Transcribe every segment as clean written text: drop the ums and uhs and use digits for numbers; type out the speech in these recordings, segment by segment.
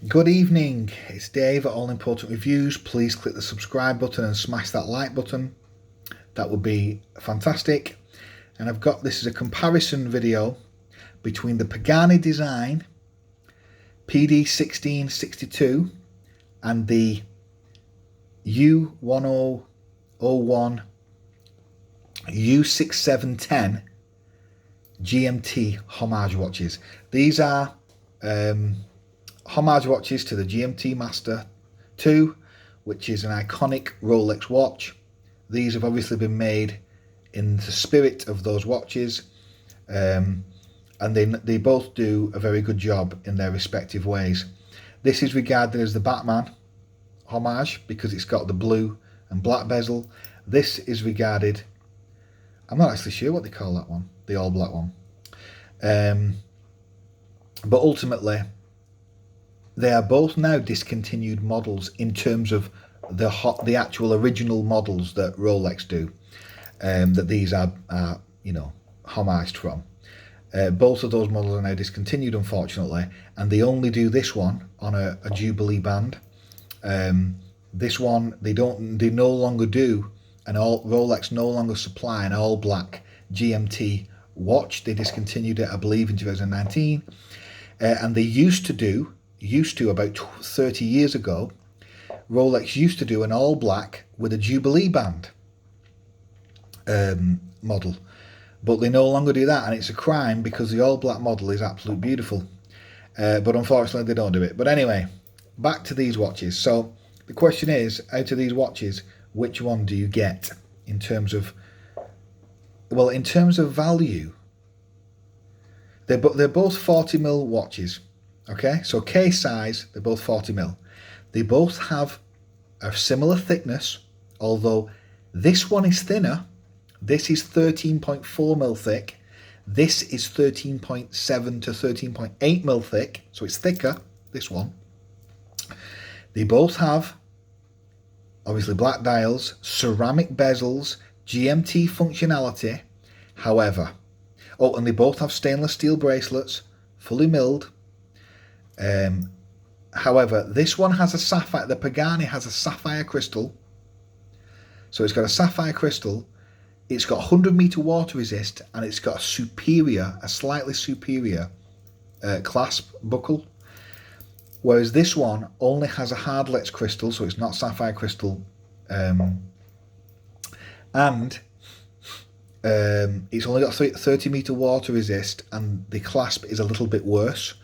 Good evening, it's Dave at All Important Reviews. Please click the subscribe button and smash that like button. That would be fantastic. And I've got, this is a comparison video between the Pagani design PD-1662 and the U1001 U-6710 GMT Homage watches. These are homage watches to the GMT Master 2, which is an iconic Rolex watch. These have obviously been made in the spirit of those watches, and they both do a very good job in their respective ways. This is regarded as the Batman homage because it's got the blue and black bezel. This is regarded, I'm not actually sure what they call that one, the all black one, but ultimately they are both now discontinued models in terms of the actual original models that Rolex do, that these are homaged from. Both of those models are now discontinued, unfortunately, and they only do this one on a Jubilee band. This one they no longer do, and Rolex no longer supply an all black GMT watch. They discontinued it, I believe, in 2019, and they used to about 30 years ago, Rolex used to do an all black with a Jubilee band model, but they no longer do that, and it's a crime because the all black model is absolutely beautiful, but unfortunately they don't do it. But anyway, back to these watches. So the question is, out of these watches, which one do you get in terms of, well, in terms of value? They're both 40mm watches. Okay, so case size, they're both 40mm. They both have a similar thickness, although this one is thinner. This is 13.4mm thick. This is 13.7 to 13.8mm thick, so it's thicker, this one. They both have, obviously, black dials, ceramic bezels, GMT functionality. However, and they both have stainless steel bracelets, fully milled. However, this one has a sapphire, the Pagani has a sapphire crystal. So it's got a sapphire crystal, it's got 100-meter water resist, and it's got a slightly superior clasp buckle. Whereas this one only has a hardlex crystal, so it's not sapphire crystal, and it's only got 30-meter water resist, and the clasp is a little bit worse.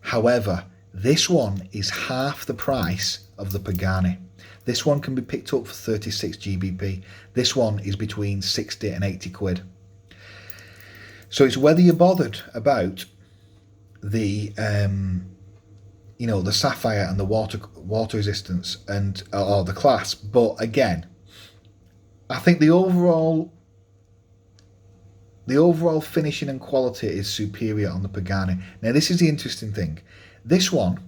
However, this one is half the price of the Pagani. This one can be picked up for 36 GBP. This one is between 60 and 80 quid. So it's whether you're bothered about the the sapphire and the water resistance or the clasp. But again, I think the overall finishing and quality is superior on the Pagani. Now, this is the interesting thing. This one,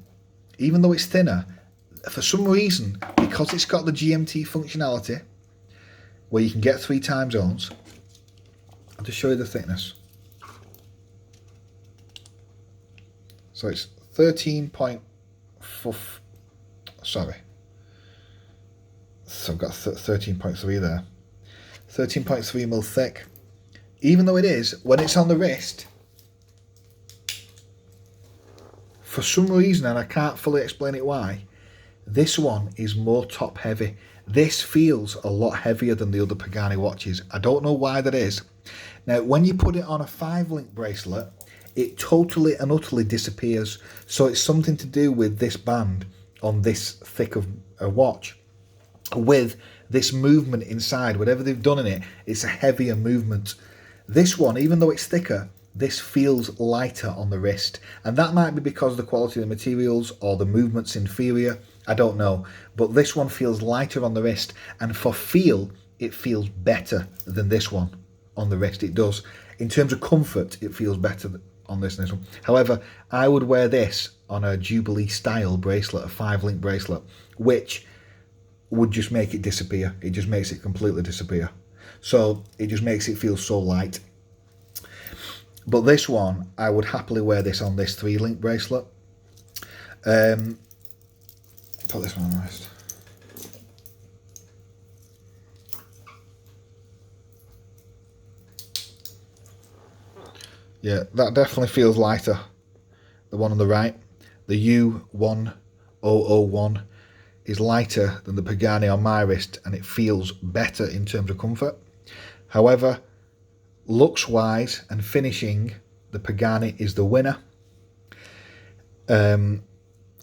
even though it's thinner, for some reason, because it's got the GMT functionality, where you can get 3 time zones, I'll just show you the thickness. So it's 13.4, sorry. So I've got 13.3 there. 13.3mm thick. Even though it is, when it's on the wrist, for some reason, and I can't fully explain it why, this one is more top heavy. This feels a lot heavier than the other Pagani watches. I don't know why that is. Now, when you put it on a 5-link bracelet, it totally and utterly disappears. So it's something to do with this band on this thick of a watch, with this movement inside. Whatever they've done in it, it's a heavier movement. This one, even though it's thicker, this feels lighter on the wrist, and that might be because of the quality of the materials or the movement's inferior, I don't know, but this one feels lighter on the wrist, and for feel, it feels better than this one on the wrist. It does. In terms of comfort, it feels better on this and this one. However, I would wear this on a Jubilee style bracelet, a 5-link bracelet, which would just make it disappear. It just makes it completely disappear. So it just makes it feel so light. But this one, I would happily wear this on this 3-link bracelet. put this one on the wrist. Yeah, that definitely feels lighter. The one on the right, the U1001, is lighter than the Pagani on my wrist, and it feels better in terms of comfort. However, looks wise and finishing, the Pagani is the winner.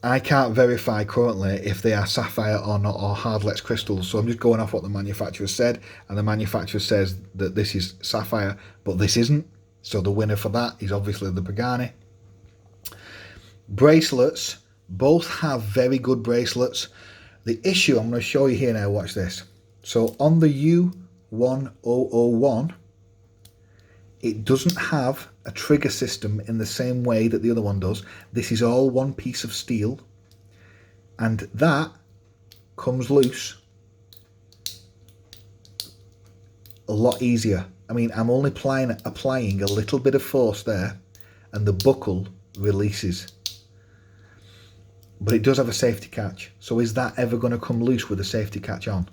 I can't verify currently if they are sapphire or not, or hardlex crystals, so I'm just going off what the manufacturer said, and the manufacturer says that this is sapphire, but this isn't, so the winner for that is obviously the Pagani. Bracelets, both have very good bracelets. The issue, I'm going to show you here now, watch this. So on the U1001, it doesn't have a trigger system in the same way that the other one does. This is all one piece of steel, and that comes loose a lot easier. I mean, I'm only applying a little bit of force there, and the buckle releases. But it does have a safety catch. So is that ever going to come loose with a safety catch on?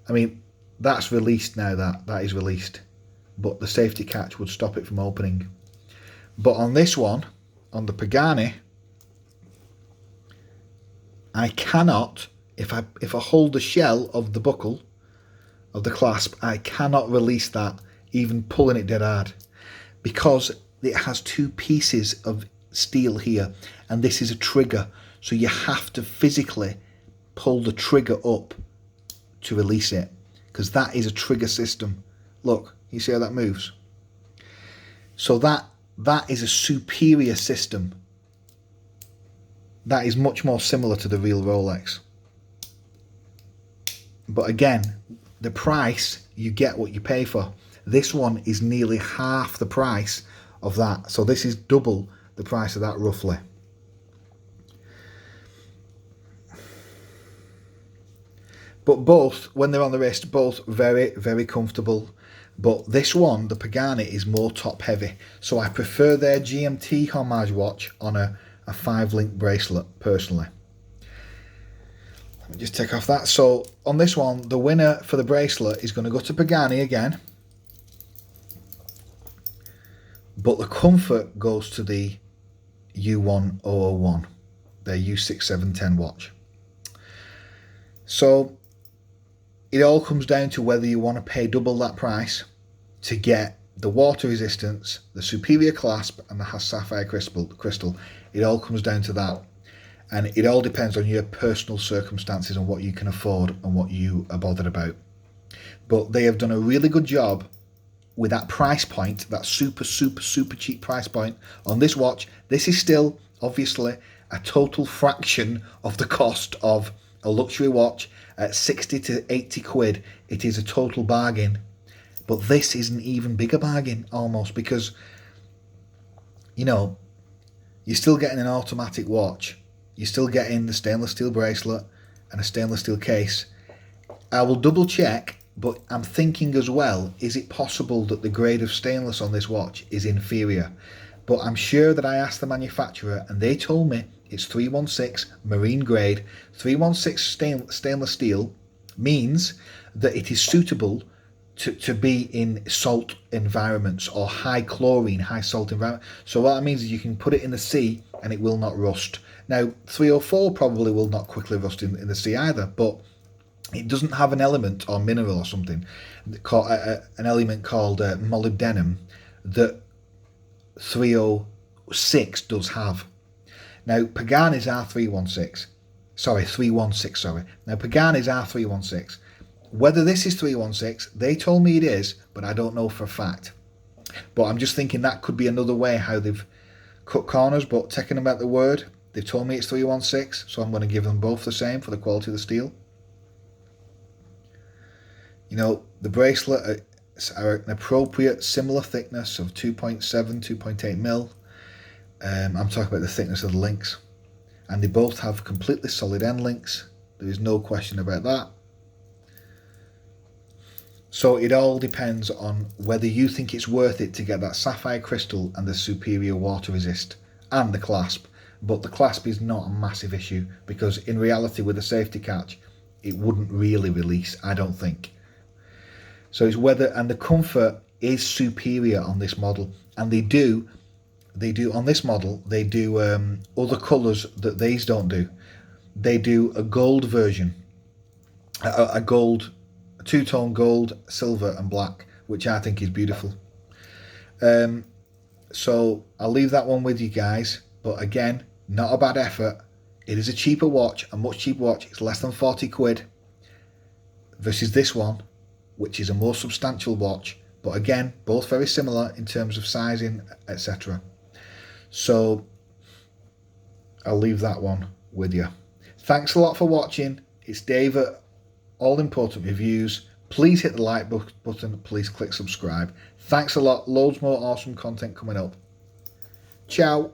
I mean, that's released now, that is released. But the safety catch would stop it from opening. But on this one, on the Pagani, I cannot, if I hold the shell of the buckle, of the clasp, I cannot release that, even pulling it dead hard, because it has two pieces of steel here, and this is a trigger, so you have to physically pull the trigger up to release it, because that is a trigger system. Look, you see how that moves? So that is a superior system. That is much more similar to the real Rolex. But again, the price, you get what you pay for. This one is nearly half the price of that. So this is double the price of that, roughly. But both, when they're on the wrist, both very, very comfortable. But this one, the Pagani, is more top heavy. So I prefer their GMT Homage watch on a 5-link bracelet, personally. Let me just take off that. So on this one, the winner for the bracelet is going to go to Pagani again. But the comfort goes to the U1001, their U6710 watch. So it all comes down to whether you want to pay double that price to get the water resistance, the superior clasp, and the sapphire crystal. It all comes down to that. And it all depends on your personal circumstances and what you can afford and what you are bothered about. But they have done a really good job with that price point, that super, super, super cheap price point on this watch. This is still, obviously, a total fraction of the cost of a luxury watch. At 60 to 80 quid, it is a total bargain. But this is an even bigger bargain, almost, because, you know, you're still getting an automatic watch. You're still getting the stainless steel bracelet and a stainless steel case. I will double check, but I'm thinking as well, is it possible that the grade of stainless on this watch is inferior? But I'm sure that I asked the manufacturer and they told me it's 316 marine grade. 316 stainless steel means that it is suitable to be in salt environments or high chlorine, high salt environment. So what that means is you can put it in the sea and it will not rust. Now 304 probably will not quickly rust in the sea either, but it doesn't have an element or mineral or something, an element called molybdenum that 306 does have. Now Pagani's are 316. Now Pagani's are 316. Whether this is 316, they told me it is, but I don't know for a fact. But I'm just thinking that could be another way how they've cut corners, but taking them at the word, they've told me it's 316, so I'm going to give them both the same for the quality of the steel. You know, the bracelet are an appropriate similar thickness of 2.7, 2.8 mil. I'm talking about the thickness of the links. And they both have completely solid end links. There is no question about that. So it all depends on whether you think it's worth it to get that sapphire crystal and the superior water resist and the clasp but the clasp is not a massive issue, because in reality with a safety catch it wouldn't really release, I don't think. So it's whether, and the comfort is superior on this model, and they do on this model, they do other colours that these don't do. They do a gold version, a gold, a two-tone gold, silver and black, which I think is beautiful. So I'll leave that one with you guys, but again, not a bad effort. It is a cheaper watch, a much cheaper watch. It's less than 40 quid versus this one, which is a more substantial watch, but again, both very similar in terms of sizing, etc. So I'll leave that one with you. Thanks a lot for watching. It's Dave at All Important Reviews. Please hit the like button. Please click subscribe. Thanks a lot. Loads more awesome content coming up. Ciao.